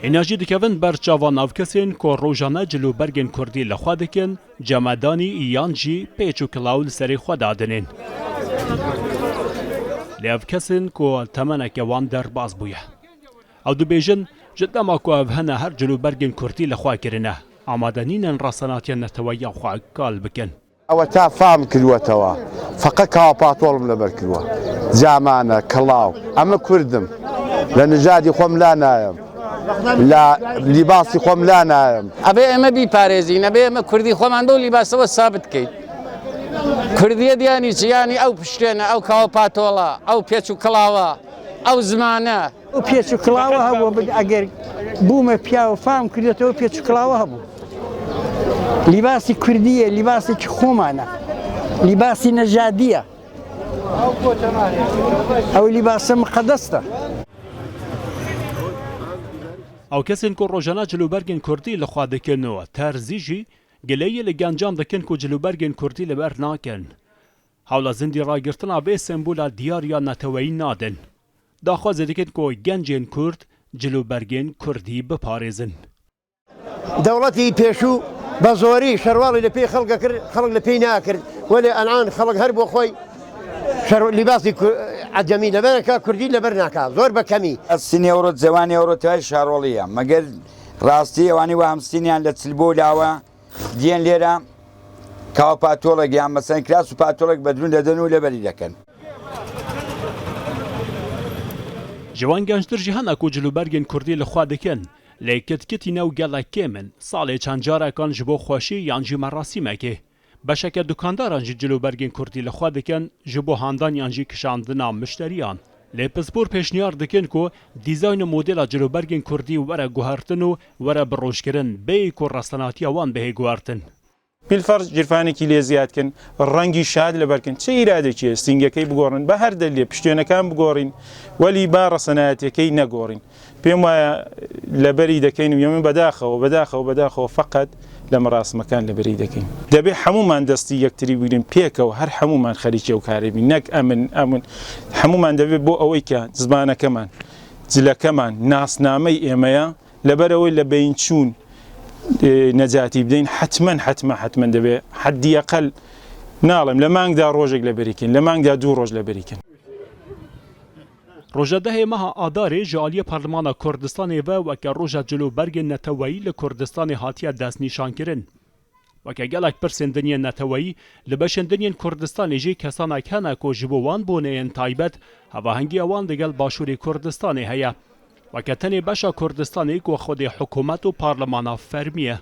انرژی دکوین بر چاوان افکسین که روزانه جلوبرگین کردی لخوا دکن جمعدانی ایان جی پیچ و کلاول سری خود دادنین. لافکسین که تمنک وان در باز بویه. او دو بیجن جدا ما که افهنه هر جلوبرگین کردی لخوا کرنه. آمادنین راسناتی نتوایی خواه کال بکن. او تا فهم کردوه توا فقط که پاتولم لبر کردوه زمانه کلاو اما کردم لنجادی خوم لا نایم لا لباسی خوم لا نایم ابي اما بي باريزين ابي اما كردي خوم عنده لباس هو ثابت كي كردي دياني يعني او بشتنا او كاو باتولا او بيتشو كلاوا او زمانه او بيتشو كلاوا هبو اگر بوم بياو فهم كردو بيتشو كلاوا هبو لباسی کردیه لباسی که خومانه لباسی نژادیه او لباس مقدسه او کسین که روزانه جلوبرگین کردی لخوا دکن و ترزیجی گلیه لگنجان دکن که جلوبرگین کردی لبر ناکن حالا زندی را گرتنا به سمبولا دیار یا نتوایی نادن داخواز دکن که گنجین کرد جلوبرگین کردی بپارزن دولتی پیشو بزوری شروالی لپی خلق کرد خلق لپی ناکرد ولی الان خلق هرب و خوی لباسی عجمی لبرنکا کردی لبرنکا زور بکمی السنی اورد زوانی اورد تای شروالیه مگر راستی وانی و همسینیان لتسلبول آوا دیان لیرا کاو پاتولگ یا مثلا کلاس و پاتولگ بدون دادنو لبری دکن جوان گنجتر جهان اکو جلوبرگین کردی لخوا دکن لیکت کتی نو گلک کمن سال چند جاره کان جبو خوشی یانجی مراسی مکه بشک دکانداران جی جلوبرگین کردی لخوا دکن جبو هاندان یانجی کشاندنا مشتریان لپسپور پیشنیار دکن کو دیزاین مدل جلوبرگین کردی وره گوهرتن و وره بروشکرن بی کو رستناتی وان به گوهرتن بالفرض جرفانی کی لیزیات کن رنگی شاد لبرکن چه ایراده چیه سینگه کی بگورن به هر دلیل پشتیانه کام بگورین ولی با رسناتی کی نگورین بيوم لبريده كين يوم بداخه فقط لما راس مكان لبريده كين دبي حمومان دستي يكتري بيدين بيكا وهر حمومان خليجي وكاربي نك امن حمومان دبي بو اويكا زبانه كمان زلا كمان ناس نامي اميا لبروي لبينشون نجاتي بدين حتما دبي حد اقل نالم لما نقدر روجك لبريكين لما نقدر دو روج لبريكين روژه ده ماه آداره جالی پارلمان کردستان و که روژه جلوبرگ نتوایی لکردستان هاتیه دست نشان کرن و که گلک پرسندنی نتوایی لبشندنی کردستان جی کسان کنه که جبوان بونه این تایبت هواهنگی اوان دگل باشوری کردستان هیا و که تنی بشا کردستانی که خود حکومت و پارلمان فرمیه